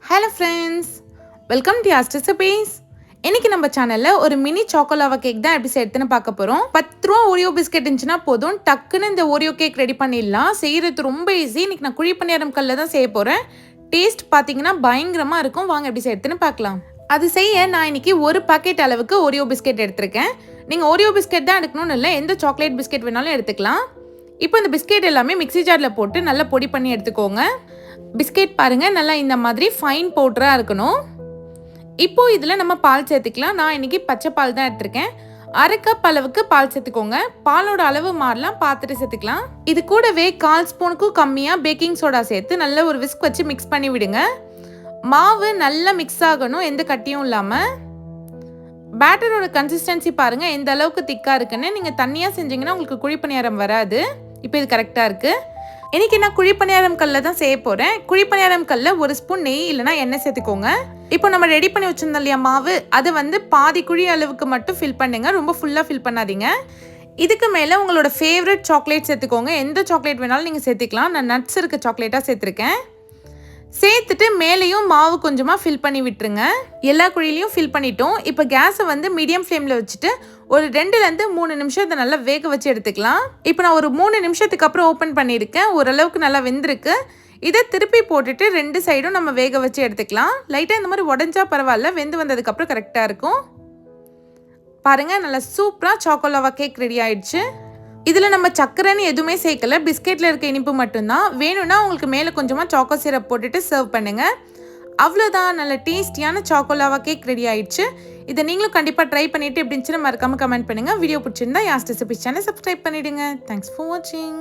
Hello friends, welcome to Yas recipes. இன்னைக்கு நம்ம சேனலில் ஒரு மினி சாக்கோலாவா கேக் தான் எப்படி செய்யறதுன்னு பார்க்க போகிறோம். 10 ரூபா ஓரியோ பிஸ்கெட் இருந்துச்சுன்னா போதும், டக்குன்னு இந்த ஓரியோ கேக் ரெடி பண்ணிடலாம். செய்கிறது ரொம்ப ஈஸி. இன்னைக்கு நான் குழி பணியாரம் கல்லில் தான் செய்ய போகிறேன். டேஸ்ட் பார்த்தீங்கன்னா பயங்கரமாக இருக்கும். வாங்க எப்படி செய்யறதுன்னு பார்க்கலாம். அது செய்ய நான் இன்னைக்கு ஒரு பாக்கெட் அளவுக்கு ஓரியோ பிஸ்கெட் எடுத்திருக்கேன். நீங்கள் ஓரியோ பிஸ்கெட் தான் எடுக்கணும்னு இல்லை, எந்த சாக்லேட் பிஸ்கெட் வேணாலும் எடுத்துக்கலாம். இப்போ இந்த பிஸ்கெட் எல்லாமே மிக்ஸி ஜாரில் போட்டு நல்லா பொடி பண்ணி எடுத்துக்கோங்க. பிஸ்கெட் பாருங்கள், நல்லா இந்த மாதிரி ஃபைன் பவுடராக இருக்கணும். இப்போது இதில் நம்ம பால் சேர்த்துக்கலாம். நான் இன்றைக்கி பச்சை பால் தான் எடுத்திருக்கேன். 1/2 கப் அளவுக்கு பால் சேர்த்துக்கோங்க. பாலோட அளவு மாறலாம், பார்த்துட்டு சேர்த்துக்கலாம். இது கூடவே 1/4 ஸ்பூனுக்கும் கம்மியாக பேக்கிங் சோடா சேர்த்து நல்ல ஒரு விஸ்க் வச்சு மிக்ஸ் பண்ணி விடுங்க. மாவு நல்லா மிக்ஸ் ஆகணும், எந்த கட்டியும் இல்லாமல். பேட்டரோட கன்சிஸ்டன்சி பாருங்கள் எந்த அளவுக்கு திக்காக இருக்குன்னு. நீங்கள் தண்ணியாக செஞ்சிங்கன்னா உங்களுக்கு குழி பணியாரம் வராது. இப்போ இது கரெக்டாக இருக்குது. இன்றைக்கி நான் குழி பணியாரம் கல்லில் தான் செய்ய போகிறேன். குழி பணியாரம் கல்லில் 1 ஸ்பூன் நெய் இல்லைனா எண்ணெய் சேர்த்துக்கோங்க. இப்போ நம்ம ரெடி பண்ணி வச்சுருந்தோம் இல்லையா மாவு, அதை பாதி குழி அளவுக்கு மட்டும் ஃபில் பண்ணுங்க, ரொம்ப ஃபுல்லாக ஃபில் பண்ணாதீங்க. இதுக்கு மேலே உங்களோட ஃபேவரட் சாக்லேட் சேர்த்துக்கோங்க. எந்த சாக்லேட் வேணாலும் நீங்கள் சேர்த்துக்கலாம். நான் நட்ஸ் இருக்க சாக்லேட்டாக சேர்த்துருக்கேன். சேர்த்துட்டு மேலேயும் மாவு கொஞ்சமாக ஃபில் பண்ணி விட்டுருங்க. எல்லா குழியிலையும் ஃபில் பண்ணிட்டோம். இப்போ கேஸை மீடியம் ஃப்ளேமில் வச்சுட்டு ஒரு 2லேருந்து 3 நிமிஷம் இதை நல்லா வேக வச்சு எடுத்துக்கலாம். இப்போ நான் ஒரு 3 நிமிஷத்துக்கு அப்புறம் ஓப்பன் பண்ணியிருக்கேன். ஓரளவுக்கு நல்லா வெந்திருக்கு. இதை திருப்பி போட்டுட்டு 2 சைடும் நம்ம வேக வச்சு எடுத்துக்கலாம். லைட்டாக இந்த மாதிரி உடஞ்சா பரவாயில்ல, வெந்து வந்ததுக்கப்புறம் கரெக்டாக இருக்கும். பாருங்கள், நல்லா சூப்பராக சாக்கோலாவா கேக் ரெடி ஆயிடுச்சு. இதில் நம்ம சக்கரைன்னு எதுவுமே சேர்க்கல, பிஸ்கெட்டில் இருக்க இனிப்பு மட்டும்தான். வேணும்னா உங்களுக்கு மேலே கொஞ்சமாக சாக்கோ சிரப் போட்டுட்டு சர்வ் பண்ணுங்கள். அவ்வளோதான், நல்ல டேஸ்டியான சாக்கோலாவா கேக் ரெடி ஆயிடுச்சு. இதை நீங்களும் கண்டிப்பாக ட்ரை பண்ணிவிட்டு எப்படி இருந்துச்சுன்னு மறக்காமல் கமெண்ட் பண்ணுங்கள். வீடியோ பிடிச்சிருந்தா யாஸ் ரெசிபீஸ் சேனல் சப்ஸ்கிரைப் பண்ணிவிடுங்க. தேங்க்ஸ் ஃபார் வாட்சிங்.